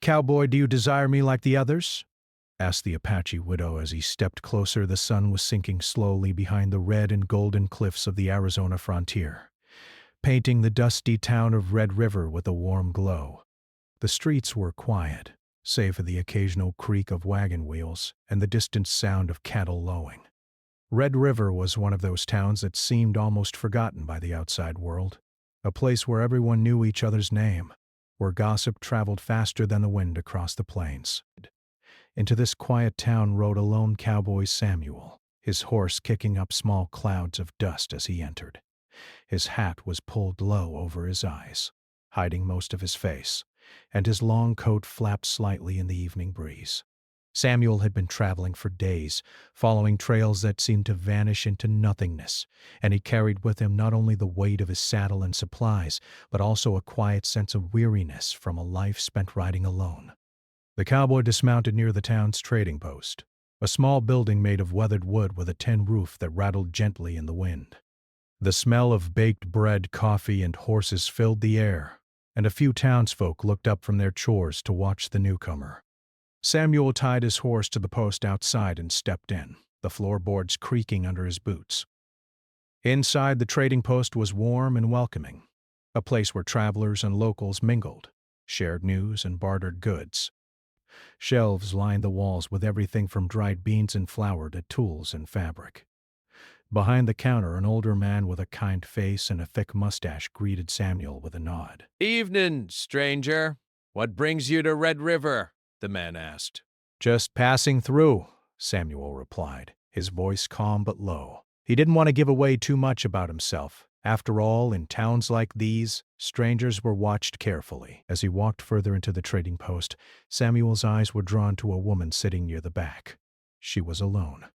"Cowboy, do you desire me like the others?" asked the Apache widow as he stepped closer. The sun was sinking slowly behind the red and golden cliffs of the Arizona frontier, painting the dusty town of Red River with a warm glow. The streets were quiet, save for the occasional creak of wagon wheels and the distant sound of cattle lowing. Red River was one of those towns that seemed almost forgotten by the outside world, a place where everyone knew each other's name, where gossip traveled faster than the wind across the plains. Into this quiet town rode a lone cowboy, Samuel, his horse kicking up small clouds of dust as he entered. His hat was pulled low over his eyes, hiding most of his face, and his long coat flapped slightly in the evening breeze. Samuel had been traveling for days, following trails that seemed to vanish into nothingness, and he carried with him not only the weight of his saddle and supplies, but also a quiet sense of weariness from a life spent riding alone. The cowboy dismounted near the town's trading post, a small building made of weathered wood with a tin roof that rattled gently in the wind. The smell of baked bread, coffee, and horses filled the air, and a few townsfolk looked up from their chores to watch the newcomer. Samuel tied his horse to the post outside and stepped in, the floorboards creaking under his boots. Inside, the trading post was warm and welcoming, a place where travelers and locals mingled, shared news, and bartered goods. Shelves lined the walls with everything from dried beans and flour to tools and fabric. Behind the counter, an older man with a kind face and a thick mustache greeted Samuel with a nod. "Evening, stranger. What brings you to Red River?" the man asked. "Just passing through," Samuel replied, his voice calm but low. He didn't want to give away too much about himself. After all, in towns like these, strangers were watched carefully. As he walked further into the trading post, Samuel's eyes were drawn to a woman sitting near the back. She was alone,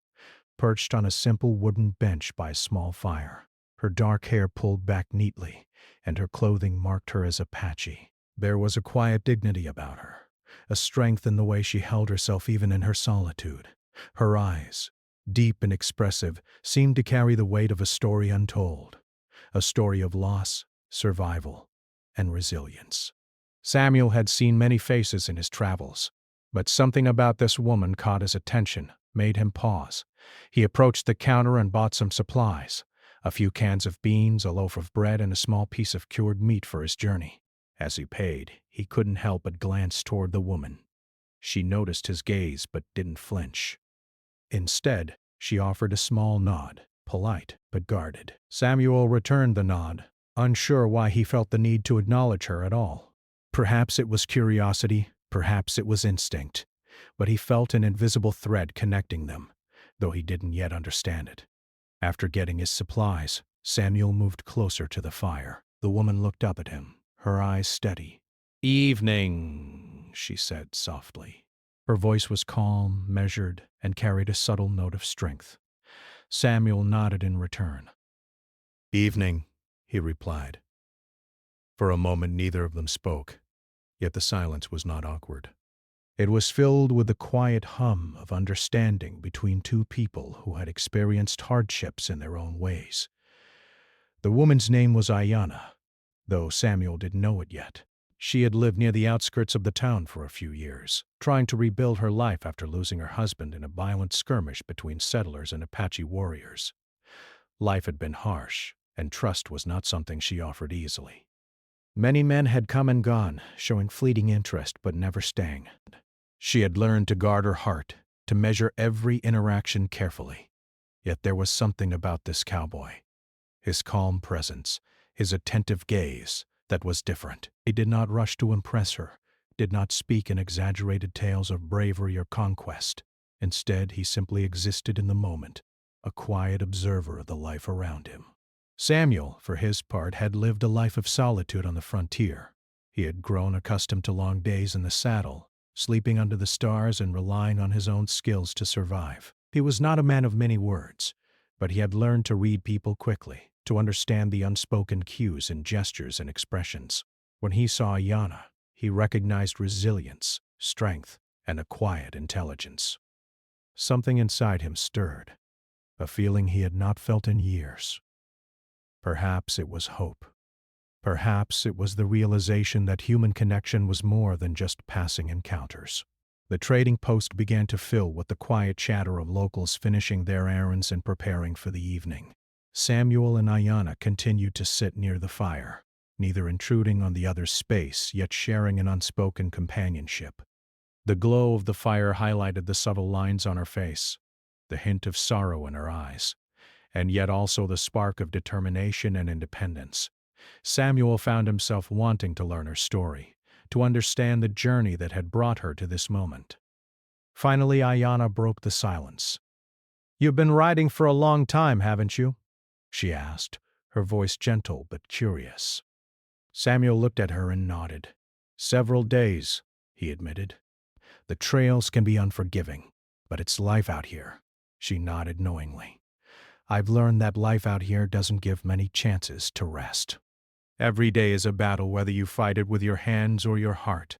perched on a simple wooden bench by a small fire, her dark hair pulled back neatly, and her clothing marked her as Apache. There was a quiet dignity about her, a strength in the way she held herself even in her solitude. Her eyes, deep and expressive, seemed to carry the weight of a story untold, a story of loss, survival, and resilience. Samuel had seen many faces in his travels, but something about this woman caught his attention, made him pause. He approached the counter and bought some supplies, a few cans of beans, a loaf of bread, and a small piece of cured meat for his journey. As he paid, he couldn't help but glance toward the woman. She noticed his gaze but didn't flinch. Instead, she offered a small nod, polite but guarded. Samuel returned the nod, unsure why he felt the need to acknowledge her at all. Perhaps it was curiosity, perhaps it was instinct, but he felt an invisible thread connecting them, though he didn't yet understand it. After getting his supplies, Samuel moved closer to the fire. The woman looked up at him, her eyes steady. "Evening," she said softly. Her voice was calm, measured, and carried a subtle note of strength. Samuel nodded in return. "Evening," he replied. For a moment neither of them spoke, yet the silence was not awkward. It was filled with the quiet hum of understanding between two people who had experienced hardships in their own ways. The woman's name was Ayanna, though Samuel didn't know it yet. She had lived near the outskirts of the town for a few years, trying to rebuild her life after losing her husband in a violent skirmish between settlers and Apache warriors. Life had been harsh, and trust was not something she offered easily. Many men had come and gone, showing fleeting interest but never staying. She had learned to guard her heart, to measure every interaction carefully. Yet there was something about this cowboy, his calm presence, his attentive gaze, that was different. He did not rush to impress her, did not speak in exaggerated tales of bravery or conquest. Instead, he simply existed in the moment, a quiet observer of the life around him. Samuel, for his part, had lived a life of solitude on the frontier. He had grown accustomed to long days in the saddle, sleeping under the stars and relying on his own skills to survive. He was not a man of many words, but he had learned to read people quickly, to understand the unspoken cues in gestures and expressions. When he saw Ayanna, he recognized resilience, strength, and a quiet intelligence. Something inside him stirred, a feeling he had not felt in years. Perhaps it was hope. Perhaps it was the realization that human connection was more than just passing encounters. The trading post began to fill with the quiet chatter of locals finishing their errands and preparing for the evening. Samuel and Ayanna continued to sit near the fire, neither intruding on the other's space, yet sharing an unspoken companionship. The glow of the fire highlighted the subtle lines on her face, the hint of sorrow in her eyes, and yet also the spark of determination and independence. Samuel found himself wanting to learn her story, to understand the journey that had brought her to this moment. Finally, Ayanna broke the silence. "You've been riding for a long time, haven't you?" she asked, her voice gentle but curious. Samuel looked at her and nodded. "Several days," he admitted. "The trails can be unforgiving, but it's life out here." She nodded knowingly. "I've learned that life out here doesn't give many chances to rest. Every day is a battle, whether you fight it with your hands or your heart."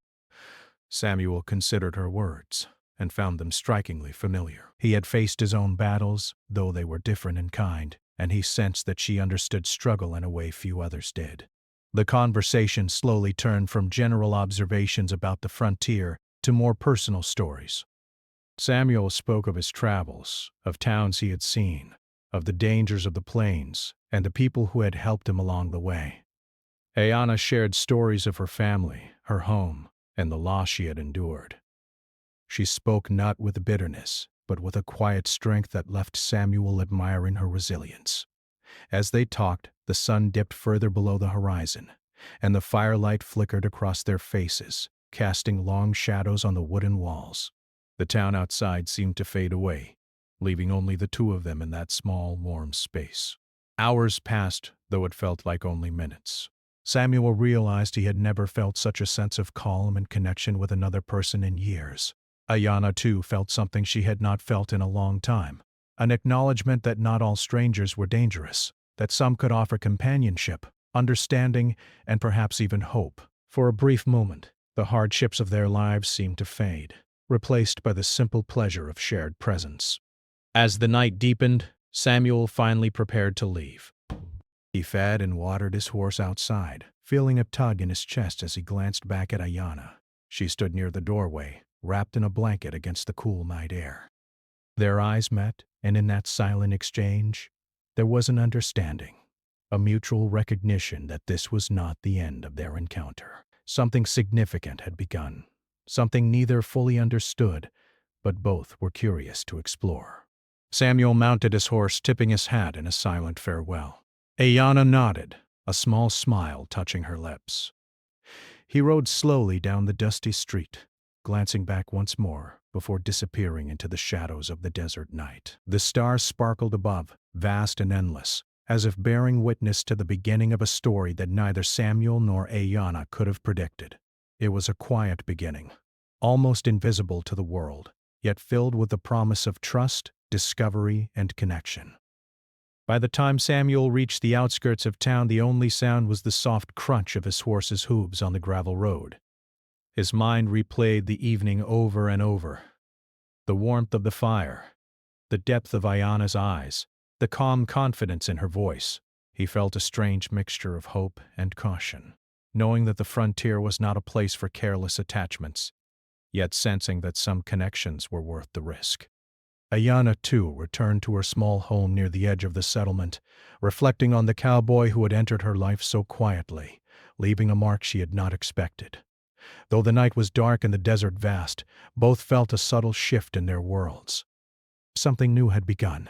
Samuel considered her words and found them strikingly familiar. He had faced his own battles, though they were different in kind, and he sensed that she understood struggle in a way few others did. The conversation slowly turned from general observations about the frontier to more personal stories. Samuel spoke of his travels, of towns he had seen, of the dangers of the plains, and the people who had helped him along the way. Ayanna shared stories of her family, her home, and the loss she had endured. She spoke not with bitterness, but with a quiet strength that left Samuel admiring her resilience. As they talked, the sun dipped further below the horizon, and the firelight flickered across their faces, casting long shadows on the wooden walls. The town outside seemed to fade away, leaving only the two of them in that small, warm space. Hours passed, though it felt like only minutes. Samuel realized he had never felt such a sense of calm and connection with another person in years. Ayanna, too, felt something she had not felt in a long time, an acknowledgement that not all strangers were dangerous, that some could offer companionship, understanding, and perhaps even hope. For a brief moment, the hardships of their lives seemed to fade, replaced by the simple pleasure of shared presence. As the night deepened, Samuel finally prepared to leave. He fed and watered his horse outside, feeling a tug in his chest as he glanced back at Ayanna. She stood near the doorway, wrapped in a blanket against the cool night air. Their eyes met, and in that silent exchange, there was an understanding, a mutual recognition that this was not the end of their encounter. Something significant had begun, something neither fully understood, but both were curious to explore. Samuel mounted his horse, tipping his hat in a silent farewell. Ayanna nodded, a small smile touching her lips. He rode slowly down the dusty street, glancing back once more before disappearing into the shadows of the desert night. The stars sparkled above, vast and endless, as if bearing witness to the beginning of a story that neither Samuel nor Ayanna could have predicted. It was a quiet beginning, almost invisible to the world, yet filled with the promise of trust, discovery, and connection. By the time Samuel reached the outskirts of town, the only sound was the soft crunch of his horse's hooves on the gravel road. His mind replayed the evening over and over. The warmth of the fire, the depth of Ayanna's eyes, the calm confidence in her voice. He felt a strange mixture of hope and caution, knowing that the frontier was not a place for careless attachments, yet sensing that some connections were worth the risk. Ayanna, too, returned to her small home near the edge of the settlement, reflecting on the cowboy who had entered her life so quietly, leaving a mark she had not expected. Though the night was dark and the desert vast, both felt a subtle shift in their worlds. Something new had begun,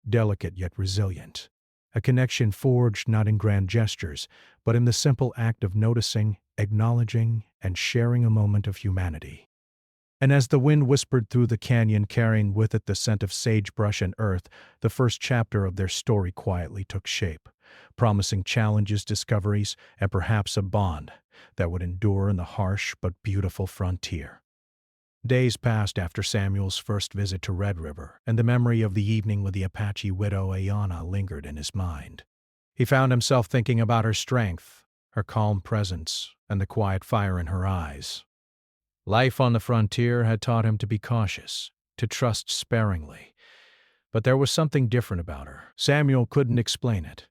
delicate yet resilient, a connection forged not in grand gestures, but in the simple act of noticing, acknowledging, and sharing a moment of humanity. And as the wind whispered through the canyon, carrying with it the scent of sagebrush and earth, the first chapter of their story quietly took shape, promising challenges, discoveries, and perhaps a bond that would endure in the harsh but beautiful frontier. Days passed after Samuel's first visit to Red River, and the memory of the evening with the Apache widow Ayanna lingered in his mind. He found himself thinking about her strength, her calm presence, and the quiet fire in her eyes. Life on the frontier had taught him to be cautious, to trust sparingly, but there was something different about her. Samuel couldn't explain it.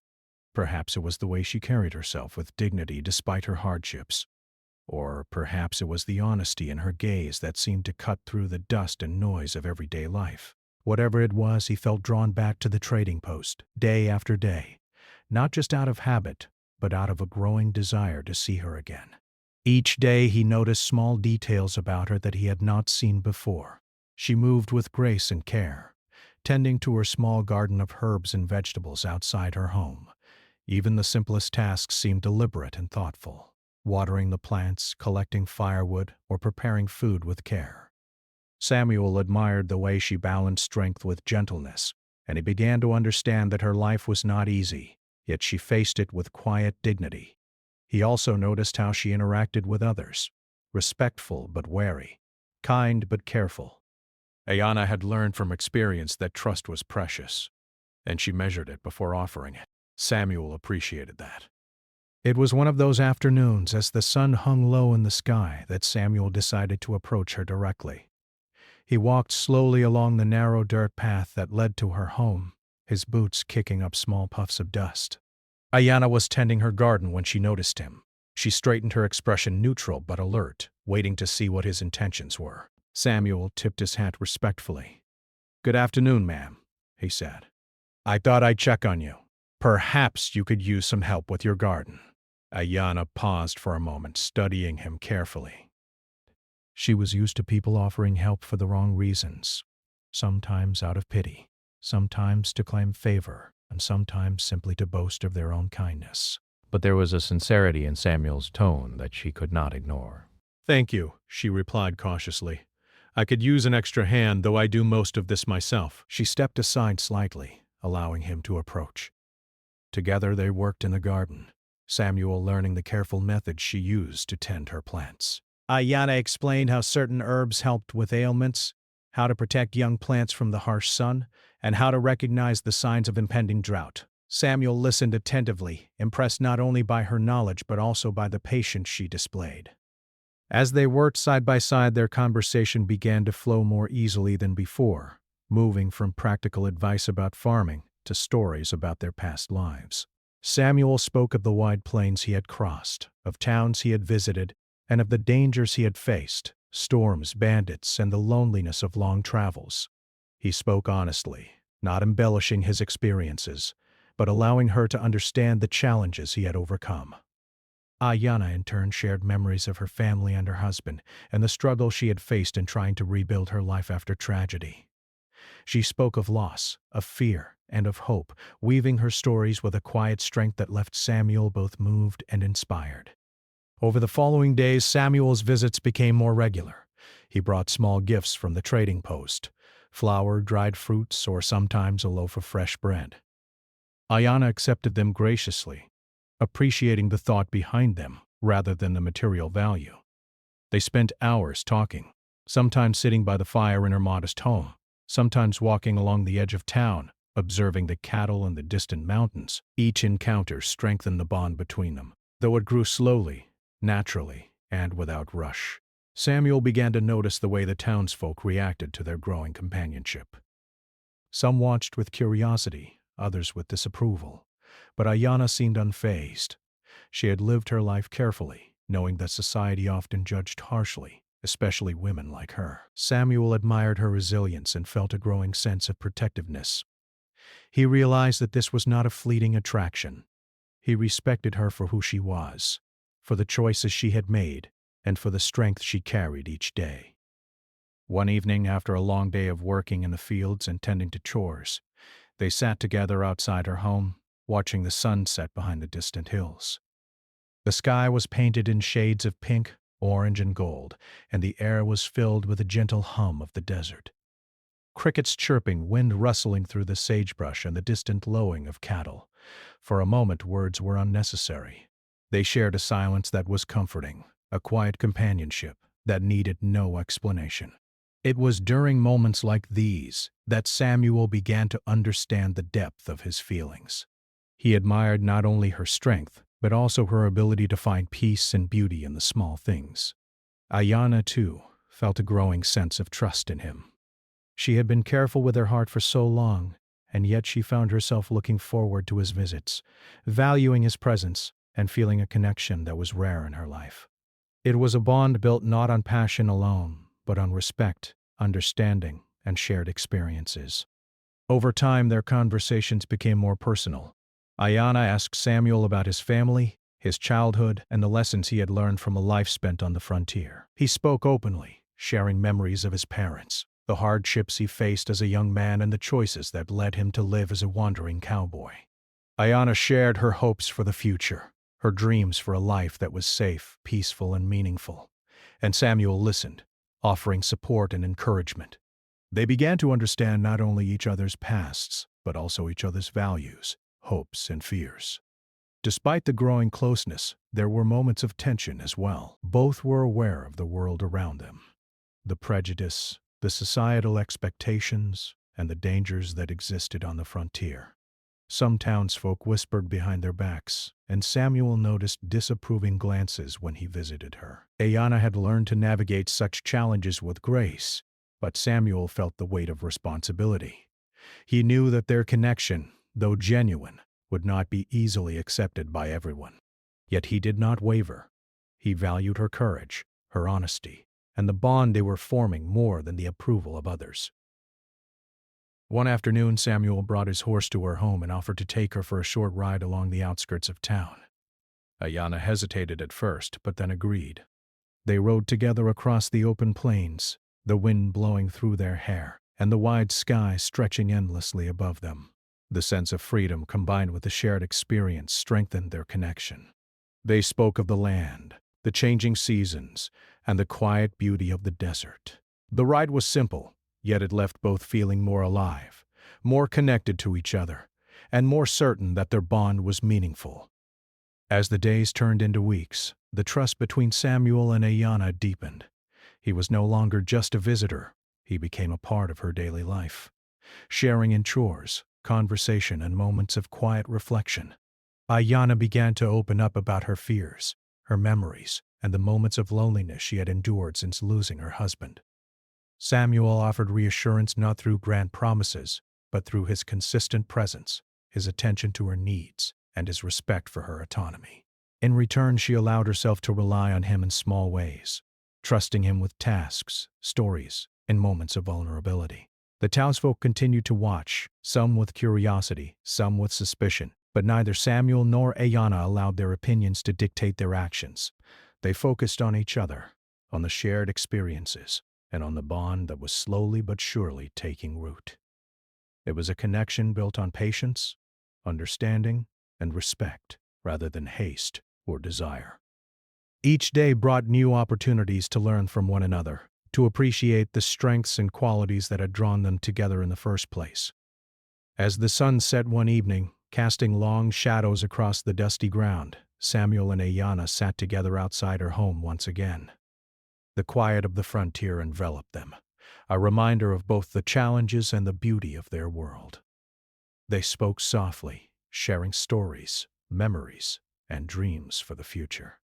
Perhaps it was the way she carried herself with dignity despite her hardships. Or perhaps it was the honesty in her gaze that seemed to cut through the dust and noise of everyday life. Whatever it was, he felt drawn back to the trading post, day after day, not just out of habit, but out of a growing desire to see her again. Each day he noticed small details about her that he had not seen before. She moved with grace and care, tending to her small garden of herbs and vegetables outside her home. Even the simplest tasks seemed deliberate and thoughtful, watering the plants, collecting firewood, or preparing food with care. Samuel admired the way she balanced strength with gentleness, and he began to understand that her life was not easy, yet she faced it with quiet dignity. He also noticed how she interacted with others, respectful but wary, kind but careful. Ayana had learned from experience that trust was precious, and she measured it before offering it. Samuel appreciated that. It was one of those afternoons, as the sun hung low in the sky, that Samuel decided to approach her directly. He walked slowly along the narrow dirt path that led to her home, his boots kicking up small puffs of dust. Ayana was tending her garden when she noticed him. She straightened, her expression neutral but alert, waiting to see what his intentions were. Samuel tipped his hat respectfully. "Good afternoon, ma'am," he said. "I thought I'd check on you. Perhaps you could use some help with your garden." Ayana paused for a moment, studying him carefully. She was used to people offering help for the wrong reasons, sometimes out of pity, sometimes to claim favor, and sometimes simply to boast of their own kindness. But there was a sincerity in Samuel's tone that she could not ignore. "Thank you," she replied cautiously. "I could use an extra hand, though I do most of this myself." She stepped aside slightly, allowing him to approach. Together they worked in the garden, Samuel learning the careful methods she used to tend her plants. Ayana explained how certain herbs helped with ailments, how to protect young plants from the harsh sun, and how to recognize the signs of impending drought. Samuel listened attentively, impressed not only by her knowledge but also by the patience she displayed. As they worked side by side, their conversation began to flow more easily than before, moving from practical advice about farming to stories about their past lives. Samuel spoke of the wide plains he had crossed, of towns he had visited, and of the dangers he had faced, storms, bandits, and the loneliness of long travels. He spoke honestly, not embellishing his experiences, but allowing her to understand the challenges he had overcome. Ayana, in turn, shared memories of her family and her husband, and the struggle she had faced in trying to rebuild her life after tragedy. She spoke of loss, of fear, and of hope, weaving her stories with a quiet strength that left Samuel both moved and inspired. Over the following days, Samuel's visits became more regular. He brought small gifts from the trading post, flour, dried fruits, or sometimes a loaf of fresh bread. Ayana accepted them graciously, appreciating the thought behind them rather than the material value. They spent hours talking, sometimes sitting by the fire in her modest home, sometimes walking along the edge of town, observing the cattle and the distant mountains. Each encounter strengthened the bond between them, though it grew slowly, naturally, and without rush. Samuel began to notice the way the townsfolk reacted to their growing companionship. Some watched with curiosity, others with disapproval, but Ayana seemed unfazed. She had lived her life carefully, knowing that society often judged harshly, especially women like her. Samuel admired her resilience and felt a growing sense of protectiveness. He realized that this was not a fleeting attraction. He respected her for who she was, for the choices she had made, and for the strength she carried each day. One evening, after a long day of working in the fields and tending to chores, they sat together outside her home, watching the sun set behind the distant hills. The sky was painted in shades of pink, orange, and gold, and the air was filled with the gentle hum of the desert. Crickets chirping, wind rustling through the sagebrush, and the distant lowing of cattle. For a moment, words were unnecessary. They shared a silence that was comforting, a quiet companionship that needed no explanation. It was during moments like these that Samuel began to understand the depth of his feelings. He admired not only her strength, but also her ability to find peace and beauty in the small things. Ayana, too, felt a growing sense of trust in him. She had been careful with her heart for so long, and yet she found herself looking forward to his visits, valuing his presence, and feeling a connection that was rare in her life. It was a bond built not on passion alone, but on respect, understanding, and shared experiences. Over time, their conversations became more personal. Ayanna asked Samuel about his family, his childhood, and the lessons he had learned from a life spent on the frontier. He spoke openly, sharing memories of his parents, the hardships he faced as a young man, and the choices that led him to live as a wandering cowboy. Ayanna shared her hopes for the future, her dreams for a life that was safe, peaceful, and meaningful. And Samuel listened, offering support and encouragement. They began to understand not only each other's pasts, but also each other's values, hopes, and fears. Despite the growing closeness, there were moments of tension as well. Both were aware of the world around them, the prejudice, the societal expectations, and the dangers that existed on the frontier. Some townsfolk whispered behind their backs, and Samuel noticed disapproving glances when he visited her. Ayanna had learned to navigate such challenges with grace, but Samuel felt the weight of responsibility. He knew that their connection, though genuine, would not be easily accepted by everyone. Yet he did not waver. He valued her courage, her honesty, and the bond they were forming more than the approval of others. One afternoon, Samuel brought his horse to her home and offered to take her for a short ride along the outskirts of town. Ayanna hesitated at first, but then agreed. They rode together across the open plains, the wind blowing through their hair, and the wide sky stretching endlessly above them. The sense of freedom combined with the shared experience strengthened their connection. They spoke of the land, the changing seasons, and the quiet beauty of the desert. The ride was simple, yet it left both feeling more alive, more connected to each other, and more certain that their bond was meaningful. As the days turned into weeks, the trust between Samuel and Ayanna deepened. He was no longer just a visitor, he became a part of her daily life, sharing in chores, conversation, and moments of quiet reflection. Ayanna began to open up about her fears, her memories, and the moments of loneliness she had endured since losing her husband. Samuel offered reassurance not through grand promises, but through his consistent presence, his attention to her needs, and his respect for her autonomy. In return, she allowed herself to rely on him in small ways, trusting him with tasks, stories, and moments of vulnerability. The townsfolk continued to watch, some with curiosity, some with suspicion, but neither Samuel nor Ayanna allowed their opinions to dictate their actions. They focused on each other, on the shared experiences, and on the bond that was slowly but surely taking root. It was a connection built on patience, understanding, and respect, rather than haste or desire. Each day brought new opportunities to learn from one another, to appreciate the strengths and qualities that had drawn them together in the first place. As the sun set one evening, casting long shadows across the dusty ground, Samuel and Ayanna sat together outside her home once again. The quiet of the frontier enveloped them, a reminder of both the challenges and the beauty of their world. They spoke softly, sharing stories, memories, and dreams for the future.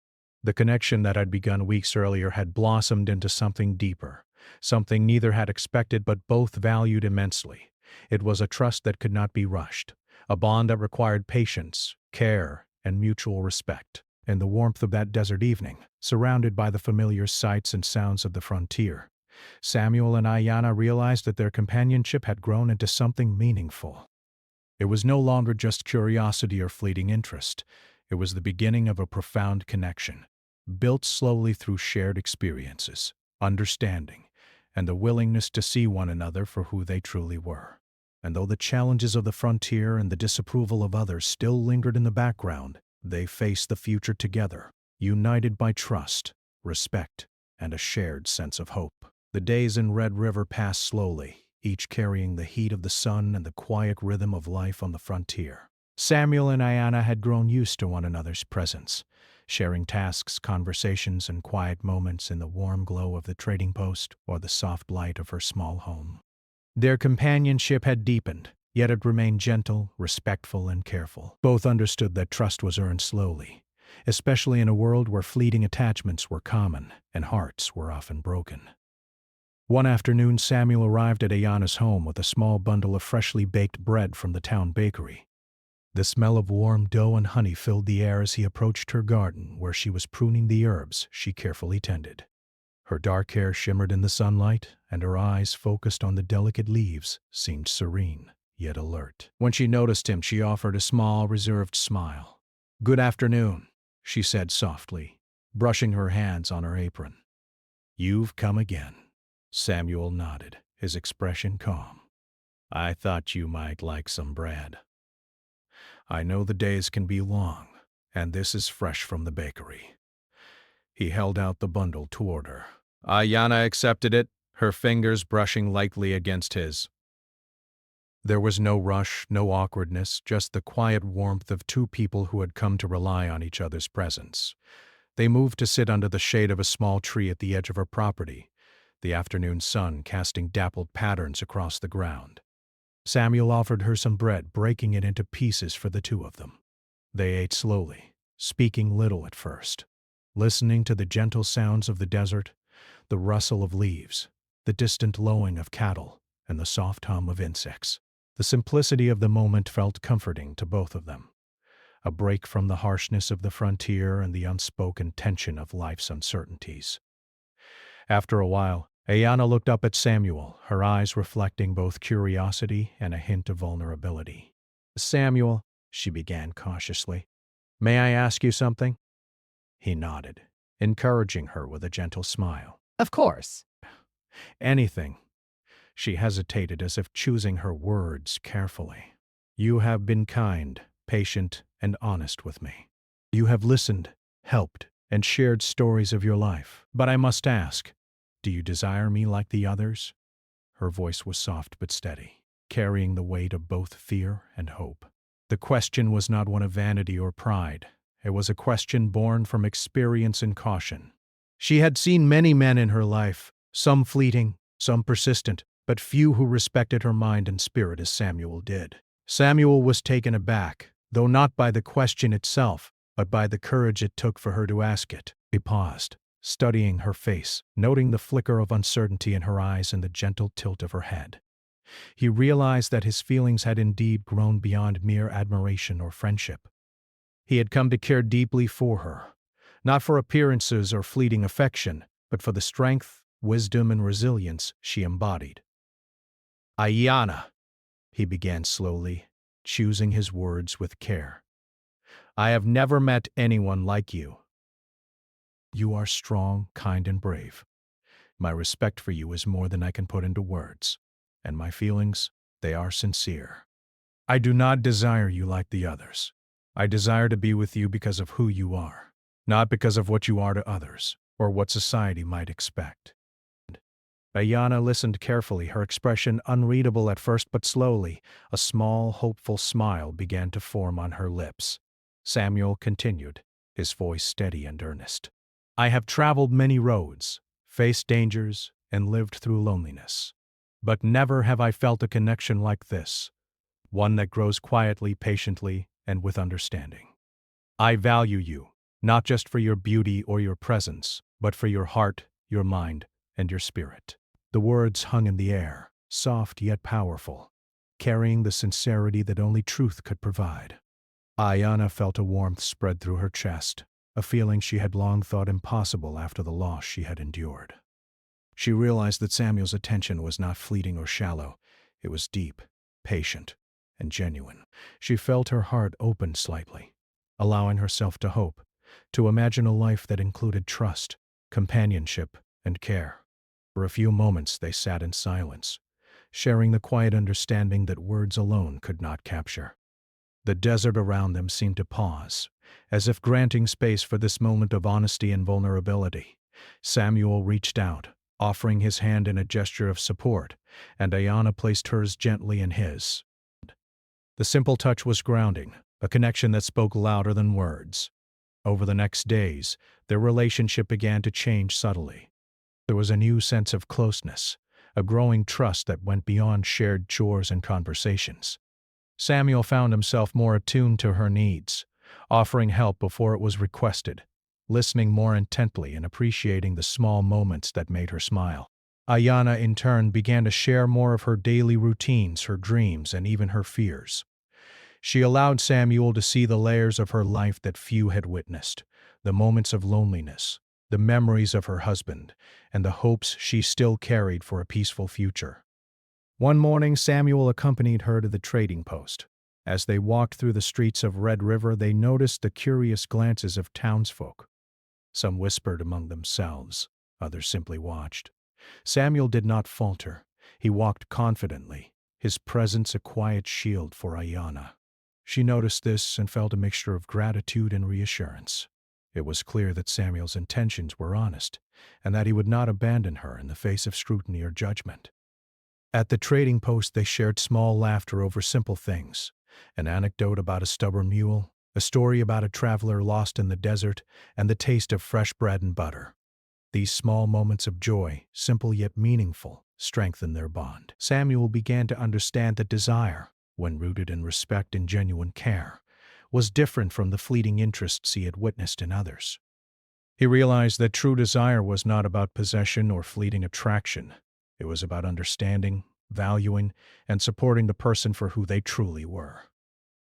The connection that had begun weeks earlier had blossomed into something deeper, something neither had expected but both valued immensely. It was a trust that could not be rushed, a bond that required patience, care, and mutual respect. In the warmth of that desert evening, surrounded by the familiar sights and sounds of the frontier, Samuel and Ayanna realized that their companionship had grown into something meaningful. It was no longer just curiosity or fleeting interest. It was the beginning of a profound connection, built slowly through shared experiences, understanding, and the willingness to see one another for who they truly were. And though the challenges of the frontier and the disapproval of others still lingered in the background, they faced the future together, united by trust, respect, and a shared sense of hope. The days in Red River passed slowly, each carrying the heat of the sun and the quiet rhythm of life on the frontier. Samuel and Ayanna had grown used to one another's presence, sharing tasks, conversations, and quiet moments in the warm glow of the trading post or the soft light of her small home. Their companionship had deepened, yet it remained gentle, respectful, and careful. Both understood that trust was earned slowly, especially in a world where fleeting attachments were common and hearts were often broken. One afternoon, Samuel arrived at Ayana's home with a small bundle of freshly baked bread from the town bakery. The smell of warm dough and honey filled the air as he approached her garden, where she was pruning the herbs she carefully tended. Her dark hair shimmered in the sunlight, and her eyes, focused on the delicate leaves, seemed serene, yet alert. When she noticed him, she offered a small, reserved smile. "Good afternoon," she said softly, brushing her hands on her apron. "You've come again." Samuel nodded, his expression calm. "I thought you might like some bread. I know the days can be long, and this is fresh from the bakery." He held out the bundle toward her. Ayana accepted it, her fingers brushing lightly against his. There was no rush, no awkwardness, just the quiet warmth of two people who had come to rely on each other's presence. They moved to sit under the shade of a small tree at the edge of her property, the afternoon sun casting dappled patterns across the ground. Samuel offered her some bread, breaking it into pieces for the two of them. They ate slowly, speaking little at first, listening to the gentle sounds of the desert, the rustle of leaves, the distant lowing of cattle, and the soft hum of insects. The simplicity of the moment felt comforting to both of them, a break from the harshness of the frontier and the unspoken tension of life's uncertainties. After a while, Ayana looked up at Samuel, her eyes reflecting both curiosity and a hint of vulnerability. "Samuel," she began cautiously, "may I ask you something?" He nodded, encouraging her with a gentle smile. Of course. "Anything." She hesitated, as if choosing her words carefully. "You have been kind, patient, and honest with me. You have listened, helped, and shared stories of your life. But I must ask, do you desire me like the others?" Her voice was soft but steady, carrying the weight of both fear and hope. The question was not one of vanity or pride. It was a question born from experience and caution. She had seen many men in her life, some fleeting, some persistent, but few who respected her mind and spirit as Samuel did. Samuel was taken aback, though not by the question itself, but by the courage it took for her to ask it. He paused, studying her face, noting the flicker of uncertainty in her eyes and the gentle tilt of her head. He realized that his feelings had indeed grown beyond mere admiration or friendship. He had come to care deeply for her, not for appearances or fleeting affection, but for the strength, wisdom, and resilience she embodied. "Ayana," he began slowly, choosing his words with care. "I have never met anyone like you. You are strong, kind, and brave. My respect for you is more than I can put into words, and my feelings, they are sincere. I do not desire you like the others. I desire to be with you because of who you are, not because of what you are to others, or what society might expect." Ayana listened carefully, her expression unreadable at first, but slowly, a small, hopeful smile began to form on her lips. Samuel continued, his voice steady and earnest. "I have traveled many roads, faced dangers, and lived through loneliness. But never have I felt a connection like this, one that grows quietly, patiently, and with understanding. I value you, not just for your beauty or your presence, but for your heart, your mind, and your spirit." The words hung in the air, soft yet powerful, carrying the sincerity that only truth could provide. Ayana felt a warmth spread through her chest, a feeling she had long thought impossible after the loss she had endured. She realized that Samuel's attention was not fleeting or shallow. It was deep, patient, and genuine. She felt her heart open slightly, allowing herself to hope, to imagine a life that included trust, companionship, and care. For a few moments they sat in silence, sharing the quiet understanding that words alone could not capture. The desert around them seemed to pause, as if granting space for this moment of honesty and vulnerability. Samuel reached out, offering his hand in a gesture of support, and Ayana placed hers gently in his. The simple touch was grounding, a connection that spoke louder than words. Over the next days, their relationship began to change subtly. There was a new sense of closeness, a growing trust that went beyond shared chores and conversations. Samuel found himself more attuned to her needs, offering help before it was requested, listening more intently and appreciating the small moments that made her smile. Ayanna, in turn, began to share more of her daily routines, her dreams, and even her fears. She allowed Samuel to see the layers of her life that few had witnessed, the moments of loneliness, the memories of her husband, and the hopes she still carried for a peaceful future. One morning, Samuel accompanied her to the trading post. As they walked through the streets of Red River, they noticed the curious glances of townsfolk. Some whispered among themselves, others simply watched. Samuel did not falter. He walked confidently, his presence a quiet shield for Ayanna. She noticed this and felt a mixture of gratitude and reassurance. It was clear that Samuel's intentions were honest, and that he would not abandon her in the face of scrutiny or judgment. At the trading post, they shared small laughter over simple things: an anecdote about a stubborn mule, a story about a traveler lost in the desert, and the taste of fresh bread and butter. These small moments of joy, simple yet meaningful, strengthened their bond. Samuel began to understand that desire, when rooted in respect and genuine care, was different from the fleeting interests he had witnessed in others. He realized that true desire was not about possession or fleeting attraction. It was about understanding, valuing, and supporting the person for who they truly were.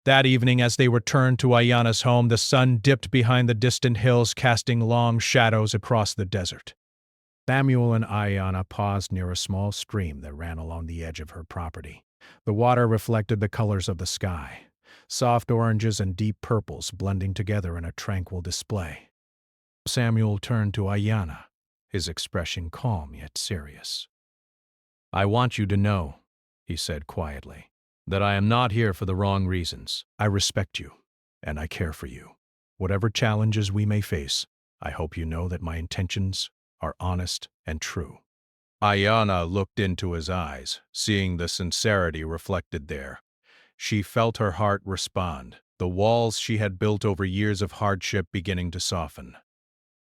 That evening, as they returned to Ayanna's home, the sun dipped behind the distant hills, casting long shadows across the desert. Samuel and Ayanna paused near a small stream that ran along the edge of her property. The water reflected the colors of the sky, soft oranges and deep purples blending together in a tranquil display. Samuel turned to Ayanna, his expression calm yet serious. "I want you to know," he said quietly, "that I am not here for the wrong reasons. I respect you, and I care for you. Whatever challenges we may face, I hope you know that my intentions are honest and true." Ayanna looked into his eyes, seeing the sincerity reflected there. She felt her heart respond, the walls she had built over years of hardship beginning to soften.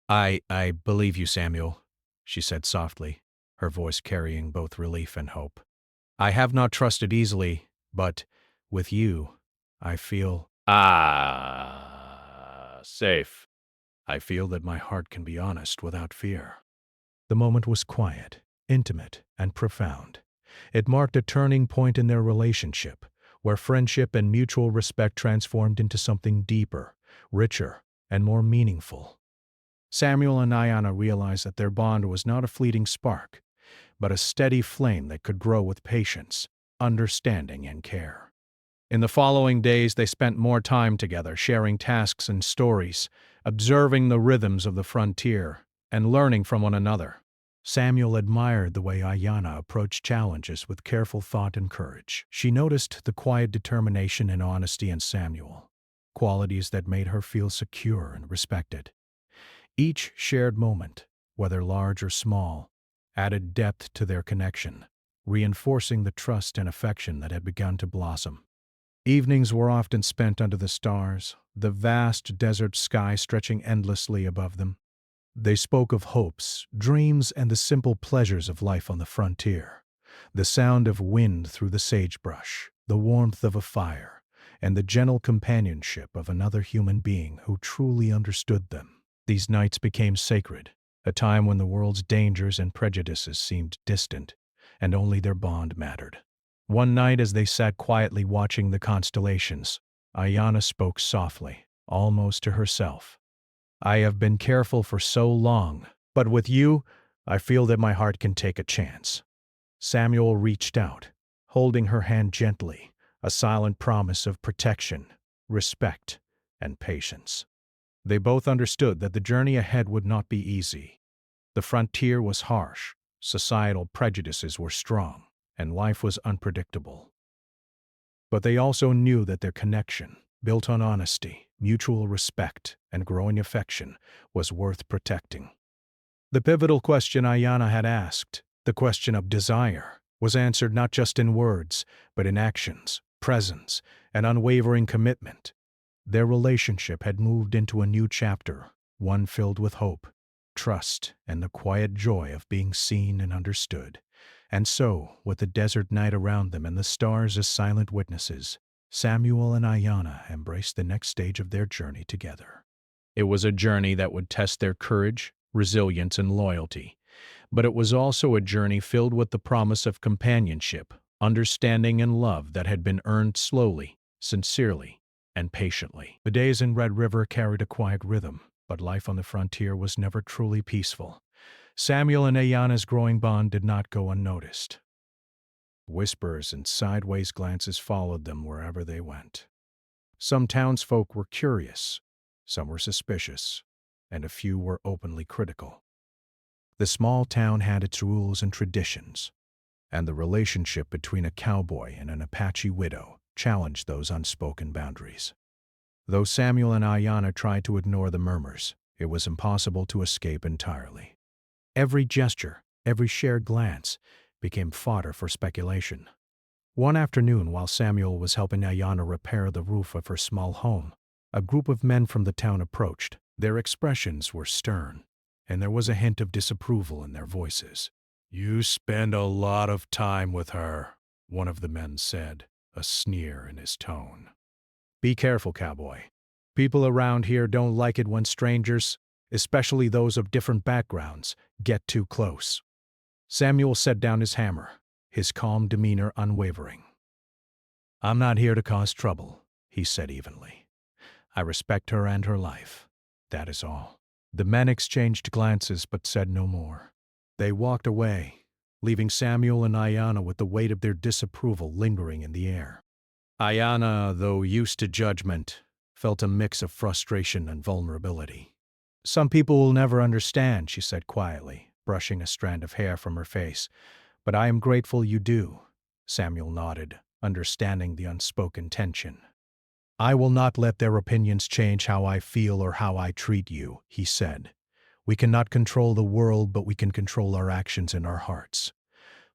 I believe you, Samuel," she said softly, her voice carrying both relief and hope. "I have not trusted easily, but with you, I feel— safe. I feel that my heart can be honest without fear." The moment was quiet, intimate, and profound. It marked a turning point in their relationship, where friendship and mutual respect transformed into something deeper, richer, and more meaningful. Samuel and Ayanna realized that their bond was not a fleeting spark, but a steady flame that could grow with patience, understanding, and care. In the following days, they spent more time together, sharing tasks and stories, observing the rhythms of the frontier, and learning from one another. Samuel admired the way Ayanna approached challenges with careful thought and courage. She noticed the quiet determination and honesty in Samuel, qualities that made her feel secure and respected. Each shared moment, whether large or small, added depth to their connection, reinforcing the trust and affection that had begun to blossom. Evenings were often spent under the stars, the vast desert sky stretching endlessly above them. They spoke of hopes, dreams, and the simple pleasures of life on the frontier. The sound of wind through the sagebrush, the warmth of a fire, and the gentle companionship of another human being who truly understood them. These nights became sacred, a time when the world's dangers and prejudices seemed distant, and only their bond mattered. One night, as they sat quietly watching the constellations, Ayanna spoke softly, almost to herself. "I have been careful for so long, but with you, I feel that my heart can take a chance." Samuel reached out, holding her hand gently, a silent promise of protection, respect, and patience. They both understood that the journey ahead would not be easy. The frontier was harsh, societal prejudices were strong, and life was unpredictable. But they also knew that their connection, built on honesty, mutual respect, and growing affection, was worth protecting. The pivotal question Ayanna had asked, the question of desire, was answered not just in words, but in actions, presence, and unwavering commitment. Their relationship had moved into a new chapter, one filled with hope, trust, and the quiet joy of being seen and understood. And so, with the desert night around them and the stars as silent witnesses, Samuel and Ayanna embraced the next stage of their journey together. It was a journey that would test their courage, resilience, and loyalty, But it was also a journey filled with the promise of companionship, understanding, and love that had been earned slowly, sincerely, and patiently. The days in Red River carried a quiet rhythm, but life on the frontier was never truly peaceful. Samuel and Ayana's growing bond did not go unnoticed. Whispers and sideways glances followed them wherever they went. Some townsfolk were curious, some were suspicious, and a few were openly critical. The small town had its rules and traditions, and the relationship between a cowboy and an Apache widow challenged those unspoken boundaries. Though Samuel and Ayana tried to ignore the murmurs, it was impossible to escape entirely. Every gesture, every shared glance, became fodder for speculation. One afternoon, while Samuel was helping Ayana repair the roof of her small home, a group of men from the town approached. Their expressions were stern, and there was a hint of disapproval in their voices. "You spend a lot of time with her," one of the men said, a sneer in his tone. "Be careful, cowboy. People around here don't like it when strangers, especially those of different backgrounds, get too close." Samuel set down his hammer, his calm demeanor unwavering. "I'm not here to cause trouble," he said evenly. "I respect her and her life. That is all." The men exchanged glances but said no more. They walked away, leaving Samuel and Ayana with the weight of their disapproval lingering in the air. Ayana, though used to judgment, felt a mix of frustration and vulnerability. "Some people will never understand," she said quietly, brushing a strand of hair from her face. "But I am grateful you do." Samuel nodded, understanding the unspoken tension. "I will not let their opinions change how I feel or how I treat you," he said. "We cannot control the world, but we can control our actions in our hearts."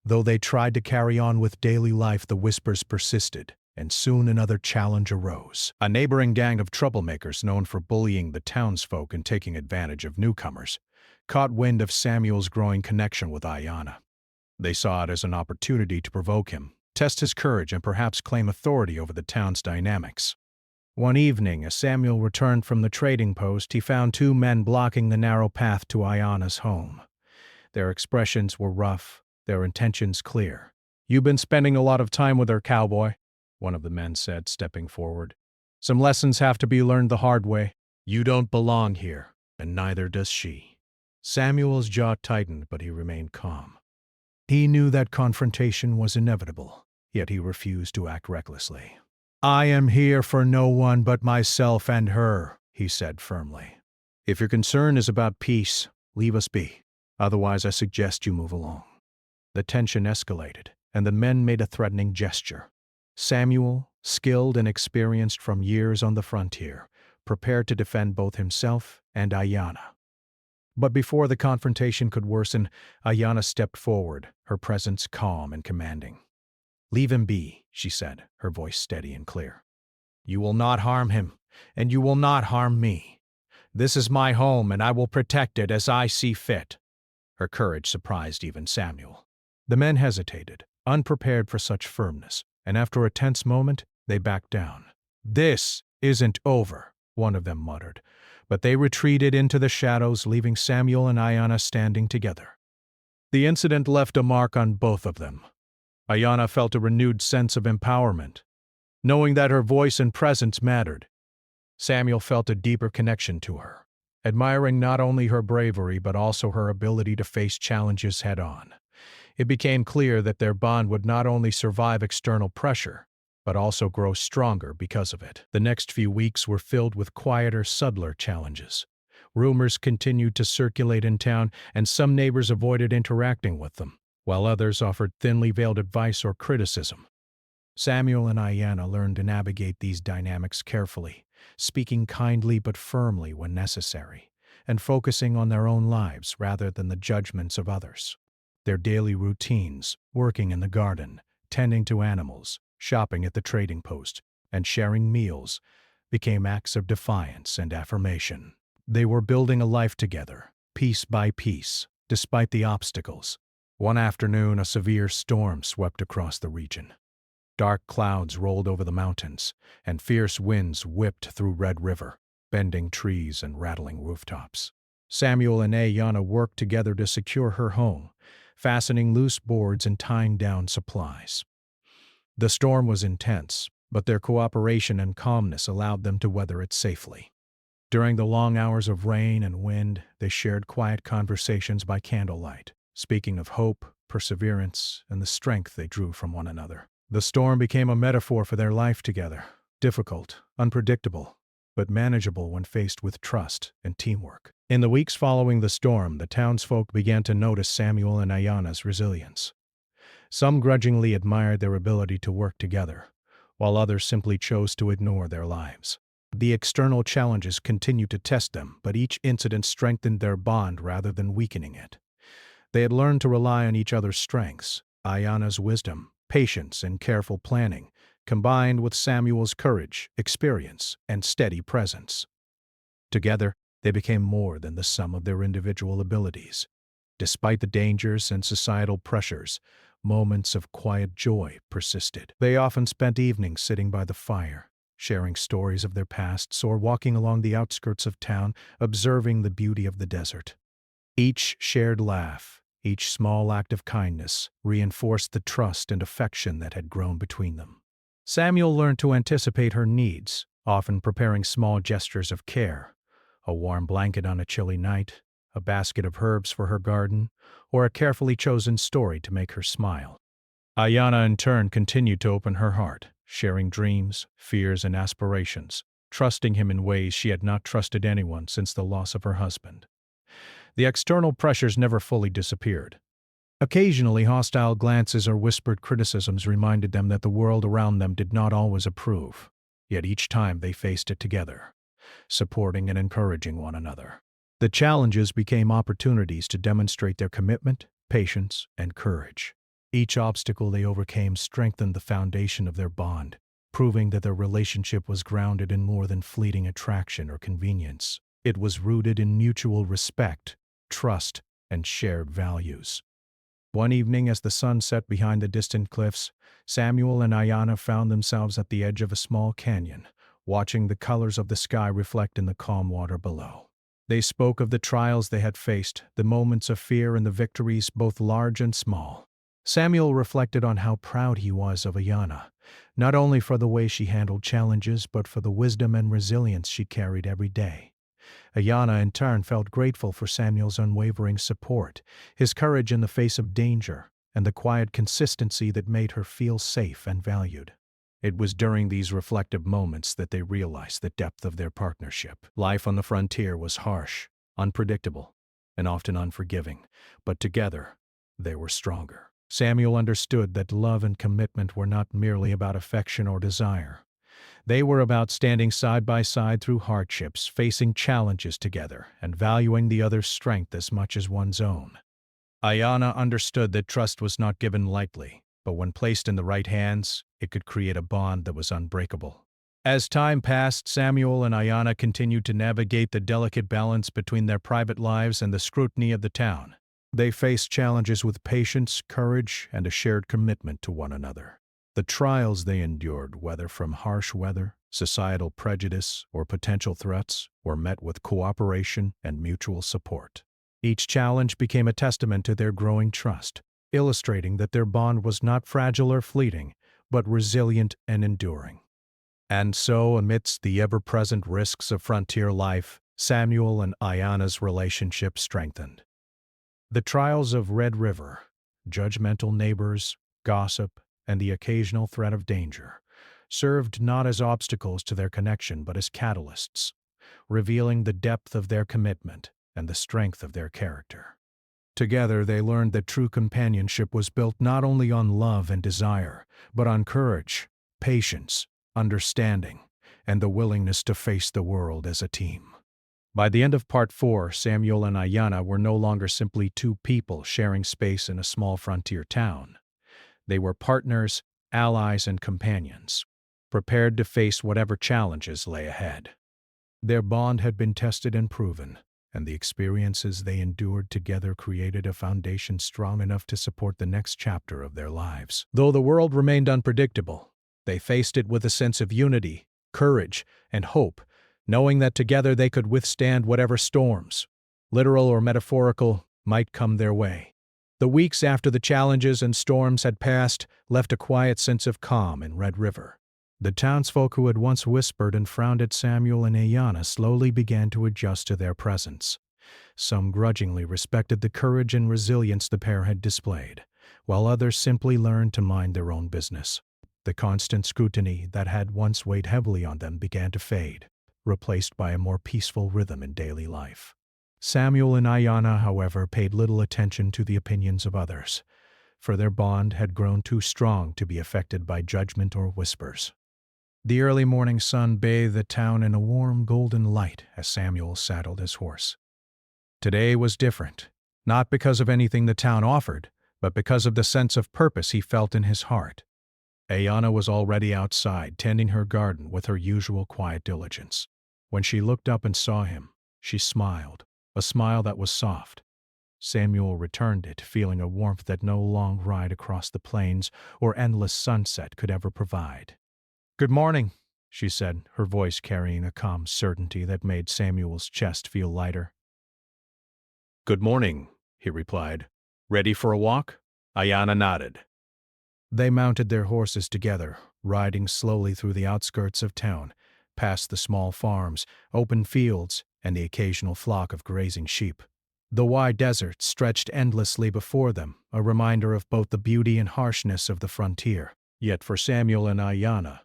Though they tried to carry on with daily life, the whispers persisted, and soon another challenge arose. A neighboring gang of troublemakers known for bullying the townsfolk and taking advantage of newcomers caught wind of Samuel's growing connection with Ayana. They saw it as an opportunity to provoke him, test his courage, and perhaps claim authority over the town's dynamics. One evening, as Samuel returned from the trading post, he found two men blocking the narrow path to Ayana's home. Their expressions were rough, their intentions clear. "You've been spending a lot of time with her, cowboy," one of the men said, stepping forward. "Some lessons have to be learned the hard way. You don't belong here, and neither does she." Samuel's jaw tightened, but he remained calm. He knew that confrontation was inevitable, yet he refused to act recklessly. "I am here for no one but myself and her," he said firmly. "If your concern is about peace, leave us be. Otherwise, I suggest you move along." The tension escalated, and the men made a threatening gesture. Samuel, skilled and experienced from years on the frontier, prepared to defend both himself and Ayana. But before the confrontation could worsen, Ayana stepped forward, her presence calm and commanding. "Leave him be," she said, her voice steady and clear. "You will not harm him, and you will not harm me. This is my home, and I will protect it as I see fit." Her courage surprised even Samuel. The men hesitated, unprepared for such firmness, and after a tense moment, they backed down. "This isn't over," one of them muttered, but they retreated into the shadows, leaving Samuel and Ayana standing together. The incident left a mark on both of them. Ayana felt a renewed sense of empowerment, knowing that her voice and presence mattered. Samuel felt a deeper connection to her, admiring not only her bravery but also her ability to face challenges head-on. It became clear that their bond would not only survive external pressure, but also grow stronger because of it. The next few weeks were filled with quieter, subtler challenges. Rumors continued to circulate in town, and some neighbors avoided interacting with them, while others offered thinly veiled advice or criticism. Samuel and Ayana learned to navigate these dynamics carefully, speaking kindly but firmly when necessary, and focusing on their own lives rather than the judgments of others. Their daily routines, working in the garden, tending to animals, shopping at the trading post, and sharing meals, became acts of defiance and affirmation. They were building a life together, piece by piece, despite the obstacles. One afternoon, a severe storm swept across the region. Dark clouds rolled over the mountains, and fierce winds whipped through Red River, bending trees and rattling rooftops. Samuel and Ayana worked together to secure her home, fastening loose boards and tying down supplies. The storm was intense, but their cooperation and calmness allowed them to weather it safely. During the long hours of rain and wind, they shared quiet conversations by candlelight, speaking of hope, perseverance, and the strength they drew from one another. The storm became a metaphor for their life together, difficult, unpredictable, but manageable when faced with trust and teamwork. In the weeks following the storm, the townsfolk began to notice Samuel and Ayana's resilience. Some grudgingly admired their ability to work together, while others simply chose to ignore their lives. The external challenges continued to test them, but each incident strengthened their bond rather than weakening it. They had learned to rely on each other's strengths, Ayana's wisdom, patience, and careful planning, combined with Samuel's courage, experience, and steady presence. Together, they became more than the sum of their individual abilities. Despite the dangers and societal pressures, moments of quiet joy persisted. They often spent evenings sitting by the fire, sharing stories of their pasts or walking along the outskirts of town, observing the beauty of the desert. Each shared laugh, each small act of kindness, reinforced the trust and affection that had grown between them. Samuel learned to anticipate her needs, often preparing small gestures of care, a warm blanket on a chilly night, a basket of herbs for her garden, or a carefully chosen story to make her smile. Ayana, in turn, continued to open her heart, sharing dreams, fears, and aspirations, trusting him in ways she had not trusted anyone since the loss of her husband. The external pressures never fully disappeared. Occasionally, hostile glances or whispered criticisms reminded them that the world around them did not always approve, yet each time they faced it together, supporting and encouraging one another. The challenges became opportunities to demonstrate their commitment, patience, and courage. Each obstacle they overcame strengthened the foundation of their bond, proving that their relationship was grounded in more than fleeting attraction or convenience. It was rooted in mutual respect, trust, and shared values. One evening, as the sun set behind the distant cliffs, Samuel and Ayana found themselves at the edge of a small canyon, watching the colors of the sky reflect in the calm water below. They spoke of the trials they had faced, the moments of fear and the victories, both large and small. Samuel reflected on how proud he was of Ayana, not only for the way she handled challenges, but for the wisdom and resilience she carried every day. Ayana, in turn, felt grateful for Samuel's unwavering support, his courage in the face of danger, and the quiet consistency that made her feel safe and valued. It was during these reflective moments that they realized the depth of their partnership. Life on the frontier was harsh, unpredictable, and often unforgiving, but together, they were stronger. Samuel understood that love and commitment were not merely about affection or desire. They were about standing side by side through hardships, facing challenges together, and valuing the other's strength as much as one's own. Ayana understood that trust was not given lightly, but when placed in the right hands, it could create a bond that was unbreakable. As time passed, Samuel and Ayana continued to navigate the delicate balance between their private lives and the scrutiny of the town. They faced challenges with patience, courage, and a shared commitment to one another. The trials they endured, whether from harsh weather, societal prejudice, or potential threats, were met with cooperation and mutual support. Each challenge became a testament to their growing trust, illustrating that their bond was not fragile or fleeting, but resilient and enduring. And so, amidst the ever-present risks of frontier life, Samuel and Ayana's relationship strengthened. The trials of Red River, judgmental neighbors, gossip, and the occasional threat of danger served not as obstacles to their connection but as catalysts, revealing the depth of their commitment and the strength of their character. Together, they learned that true companionship was built not only on love and desire, but on courage, patience, understanding, and the willingness to face the world as a team. By the end of Part 4, Samuel and Ayana were no longer simply two people sharing space in a small frontier town. They were partners, allies, and companions, prepared to face whatever challenges lay ahead. Their bond had been tested and proven, and the experiences they endured together created a foundation strong enough to support the next chapter of their lives. Though the world remained unpredictable, they faced it with a sense of unity, courage, and hope, knowing that together they could withstand whatever storms. literal or metaphorical, might come their way. The weeks after the challenges and storms had passed left a quiet sense of calm in Red River. The townsfolk who had once whispered and frowned at Samuel and Ayanna slowly began to adjust to their presence. Some grudgingly respected the courage and resilience the pair had displayed, while others simply learned to mind their own business. The constant scrutiny that had once weighed heavily on them began to fade, replaced by a more peaceful rhythm in daily life. Samuel and Ayanna, however, paid little attention to the opinions of others, for their bond had grown too strong to be affected by judgment or whispers. The early morning sun bathed the town in a warm golden light as Samuel saddled his horse. Today was different, not because of anything the town offered, but because of the sense of purpose he felt in his heart. Ayanna was already outside, tending her garden with her usual quiet diligence. When she looked up and saw him, she smiled, a smile that was soft. Samuel returned it, feeling a warmth that no long ride across the plains or endless sunset could ever provide. "Good morning," she said, her voice carrying a calm certainty that made Samuel's chest feel lighter. "Good morning," he replied. "Ready for a walk?" Ayanna nodded. They mounted their horses together, riding slowly through the outskirts of town, past the small farms, open fields, and the occasional flock of grazing sheep. The wide desert stretched endlessly before them, a reminder of both the beauty and harshness of the frontier. Yet for Samuel and Ayanna,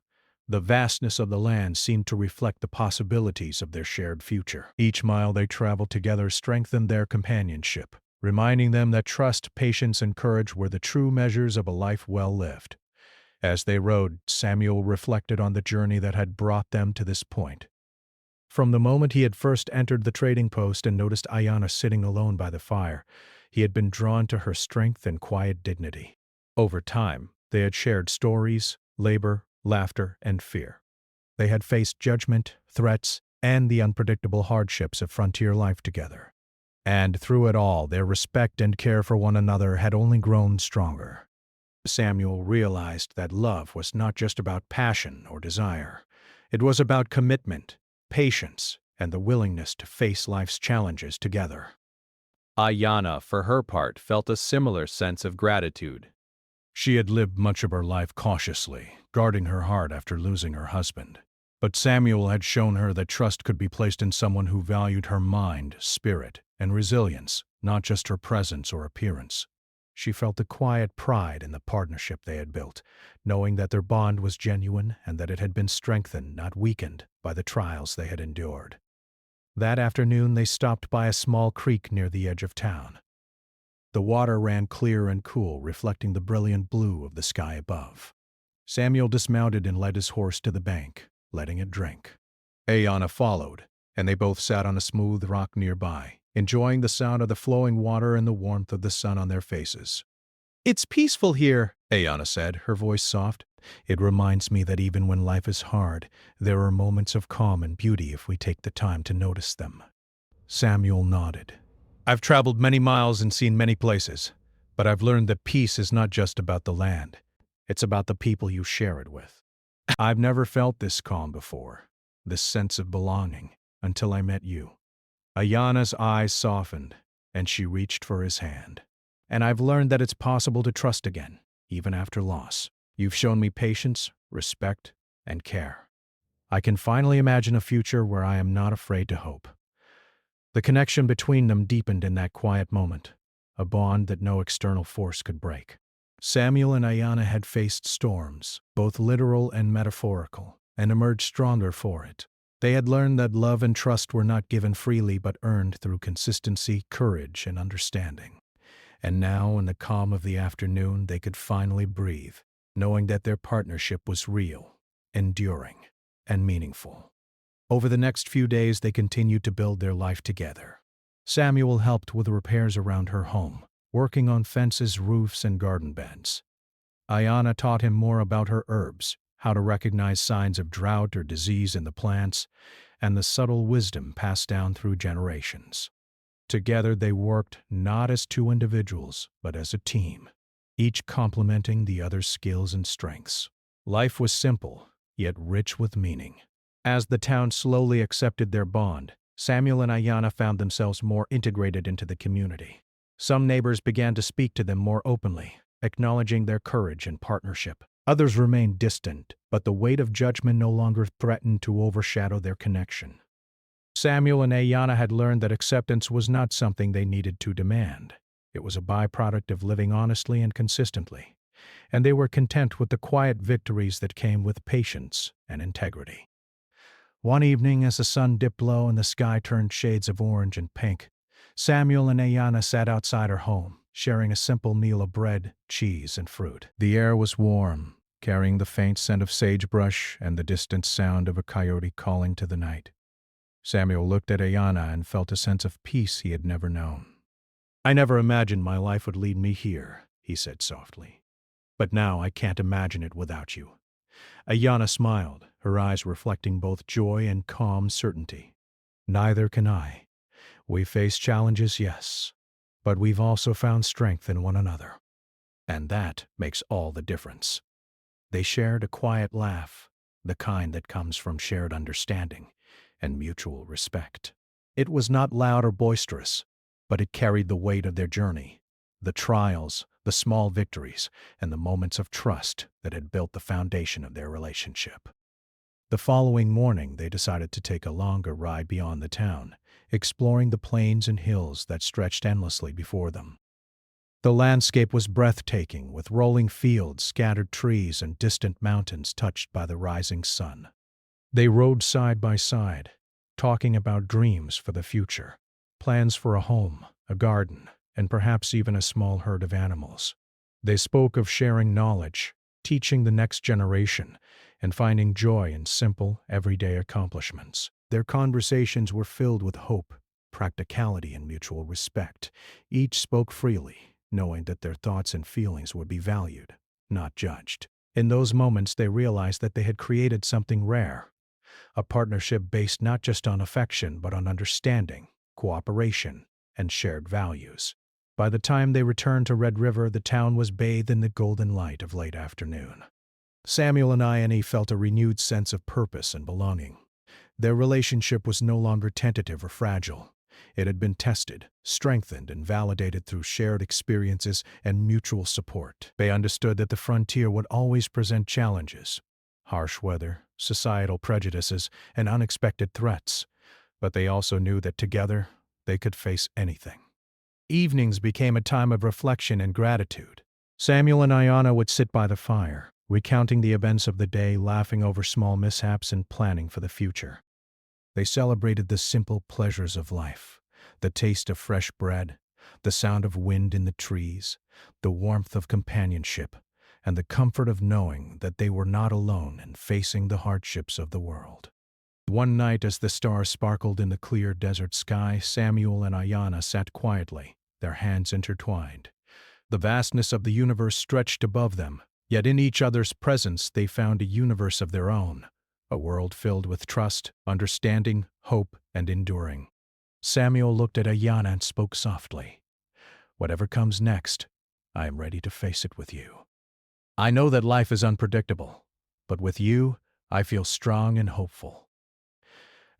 the vastness of the land seemed to reflect the possibilities of their shared future. Each mile they traveled together strengthened their companionship, reminding them that trust, patience, and courage were the true measures of a life well lived. As they rode, Samuel reflected on the journey that had brought them to this point. From the moment he had first entered the trading post and noticed Ayanna sitting alone by the fire, he had been drawn to her strength and quiet dignity. Over time, they had shared stories, labor, laughter, and fear. They had faced judgment, threats, and the unpredictable hardships of frontier life together. And through it all, their respect and care for one another had only grown stronger. Samuel realized that love was not just about passion or desire. It was about commitment, patience, and the willingness to face life's challenges together. Ayanna, for her part, felt a similar sense of gratitude. She had lived much of her life cautiously, guarding her heart after losing her husband. But Samuel had shown her that trust could be placed in someone who valued her mind, spirit, and resilience, not just her presence or appearance. She felt a quiet pride in the partnership they had built, knowing that their bond was genuine and that it had been strengthened, not weakened, by the trials they had endured. That afternoon they stopped by a small creek near the edge of town. The water ran clear and cool, reflecting the brilliant blue of the sky above. Samuel dismounted and led his horse to the bank, letting it drink. Ayanna followed, and they both sat on a smooth rock nearby, enjoying the sound of the flowing water and the warmth of the sun on their faces. "It's peaceful here," Ayanna said, her voice soft. "It reminds me that even when life is hard, there are moments of calm and beauty if we take the time to notice them." Samuel nodded. "I've traveled many miles and seen many places, but I've learned that peace is not just about the land. It's about the people you share it with. I've never felt this calm before, this sense of belonging, until I met you." Ayanna's eyes softened, and she reached for his hand. "And I've learned that it's possible to trust again, even after loss. You've shown me patience, respect, and care. I can finally imagine a future where I am not afraid to hope." The connection between them deepened in that quiet moment, a bond that no external force could break. Samuel and Ayanna had faced storms, both literal and metaphorical, and emerged stronger for it. They had learned that love and trust were not given freely but earned through consistency, courage, and understanding. And now, in the calm of the afternoon, they could finally breathe, knowing that their partnership was real, enduring, and meaningful. Over the next few days, they continued to build their life together. Samuel helped with repairs around her home, working on fences, roofs, and garden beds. Ayanna taught him more about her herbs, how to recognize signs of drought or disease in the plants, and the subtle wisdom passed down through generations. Together they worked not as two individuals, but as a team, each complementing the other's skills and strengths. Life was simple, yet rich with meaning. As the town slowly accepted their bond, Samuel and Ayanna found themselves more integrated into the community. Some neighbors began to speak to them more openly, acknowledging their courage and partnership. Others remained distant, but the weight of judgment no longer threatened to overshadow their connection. Samuel and Ayanna had learned that acceptance was not something they needed to demand. It was a byproduct of living honestly and consistently, and they were content with the quiet victories that came with patience and integrity. One evening, as the sun dipped low and the sky turned shades of orange and pink, Samuel and Ayanna sat outside her home, sharing a simple meal of bread, cheese, and fruit. The air was warm, carrying the faint scent of sagebrush and the distant sound of a coyote calling to the night. Samuel looked at Ayanna and felt a sense of peace he had never known. "I never imagined my life would lead me here," he said softly. "But now I can't imagine it without you." Ayanna smiled, her eyes reflecting both joy and calm certainty. "Neither can I. We face challenges, yes, but we've also found strength in one another. And that makes all the difference." They shared a quiet laugh, the kind that comes from shared understanding and mutual respect. It was not loud or boisterous, but it carried the weight of their journey, the trials, the small victories, and the moments of trust that had built the foundation of their relationship. The following morning, they decided to take a longer ride beyond the town, exploring the plains and hills that stretched endlessly before them. The landscape was breathtaking, with rolling fields, scattered trees, and distant mountains touched by the rising sun. They rode side by side, talking about dreams for the future, plans for a home, a garden, and perhaps even a small herd of animals. They spoke of sharing knowledge, teaching the next generation, and finding joy in simple, everyday accomplishments. Their conversations were filled with hope, practicality, and mutual respect. Each spoke freely, knowing that their thoughts and feelings would be valued, not judged. In those moments, they realized that they had created something rare, a partnership based not just on affection but on understanding, cooperation, and shared values. By the time they returned to Red River, the town was bathed in the golden light of late afternoon. Samuel and Ayanna felt a renewed sense of purpose and belonging. Their relationship was no longer tentative or fragile. It had been tested, strengthened, and validated through shared experiences and mutual support. They understood that the frontier would always present challenges: harsh weather, societal prejudices, and unexpected threats. But they also knew that together, they could face anything. Evenings became a time of reflection and gratitude. Samuel and Ayanna would sit by the fire, recounting the events of the day, laughing over small mishaps, and planning for the future. They celebrated the simple pleasures of life: the taste of fresh bread, the sound of wind in the trees, the warmth of companionship, and the comfort of knowing that they were not alone in facing the hardships of the world. One night, as the stars sparkled in the clear desert sky, Samuel and Ayanna sat quietly, their hands intertwined. The vastness of the universe stretched above them, yet in each other's presence they found a universe of their own, a world filled with trust, understanding, hope, and enduring. Samuel looked at Ayanna and spoke softly. "Whatever comes next, I am ready to face it with you. I know that life is unpredictable, but with you, I feel strong and hopeful."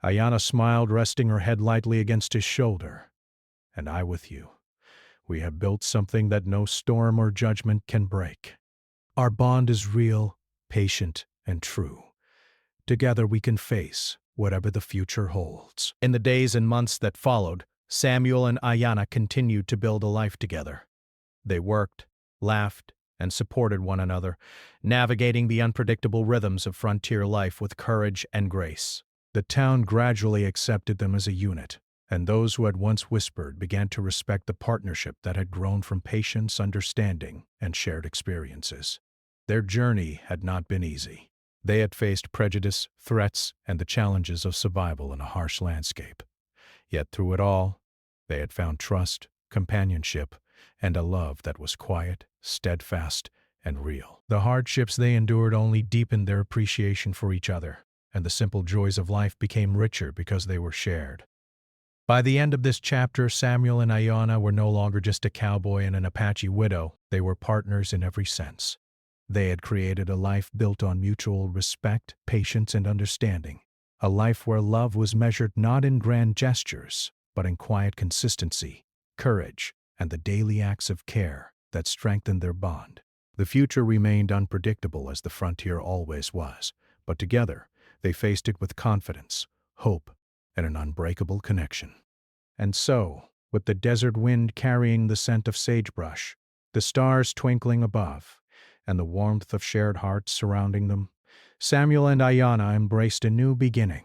Ayanna smiled, resting her head lightly against his shoulder. "And I with you. We have built something that no storm or judgment can break. Our bond is real, patient, and true. Together we can face whatever the future holds." In the days and months that followed, Samuel and Ayanna continued to build a life together. They worked, laughed, and supported one another, navigating the unpredictable rhythms of frontier life with courage and grace. The town gradually accepted them as a unit, and those who had once whispered began to respect the partnership that had grown from patience, understanding, and shared experiences. Their journey had not been easy. They had faced prejudice, threats, and the challenges of survival in a harsh landscape. Yet through it all, they had found trust, companionship, and a love that was quiet, steadfast, and real. The hardships they endured only deepened their appreciation for each other, and the simple joys of life became richer because they were shared. By the end of this chapter, Samuel and Ayanna were no longer just a cowboy and an Apache widow. They were partners in every sense. They had created a life built on mutual respect, patience, and understanding, A life where love was measured not in grand gestures, but in quiet consistency, courage, and the daily acts of care that strengthened their bond. The future remained unpredictable as the frontier always was, but together they faced it with confidence, hope, and an unbreakable connection. And so, with the desert wind carrying the scent of sagebrush, the stars twinkling above, and the warmth of shared hearts surrounding them, Samuel and Ayanna embraced a new beginning.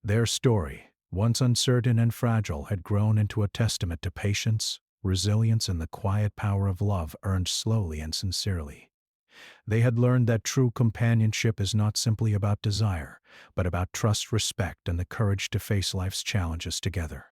Their story, once uncertain and fragile, had grown into a testament to patience, resilience, and the quiet power of love earned slowly and sincerely. They had learned that true companionship is not simply about desire, but about trust, respect, and the courage to face life's challenges together.